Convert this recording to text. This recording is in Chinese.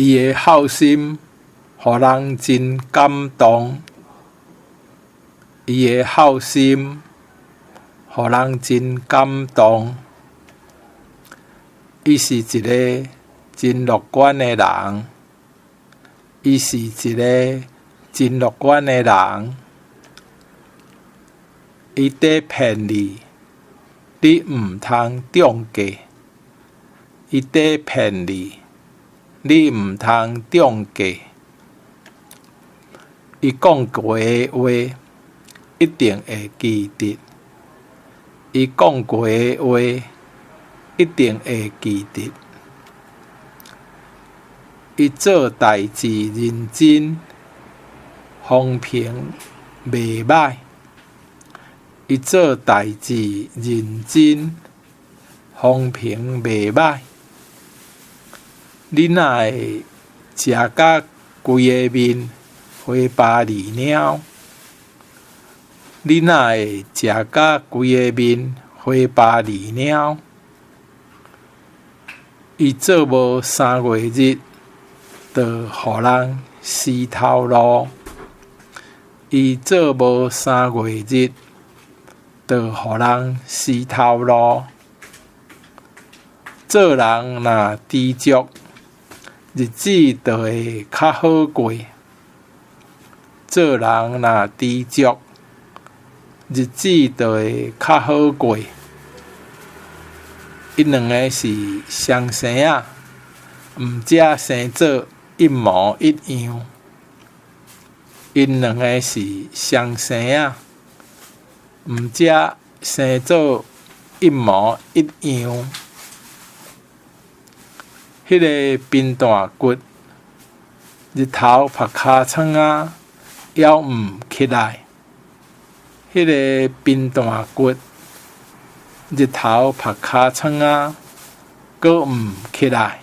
伊的孝心，互人真感动。伊的孝心，互人真感动。伊是一个真乐观的人。伊是一个真乐观的人。伊在骗你，你毋通中计。伊在骗你，你毋通中计。伊讲过的话，一定会记得。伊讲过的话，一定会记得。伊做代志认真，风评袂歹。伊做代志认真，风评袂歹。你哪会食甲规个面花巴二鸟？你哪会食甲规个面花巴二鸟？伊做无3月日，就互人死头路。伊做无3月日，就互人死头路。做人若知足，日子就会较好过。做人若知足，日子就会较好过。因两个是双生仔，毋则生做一模一样。因两个是双生仔，毋则生做一模一样。迄个冰弹骨，日头晒尻川仔，还毋起来。迄个冰弹骨，日头晒尻川仔，阁毋起来。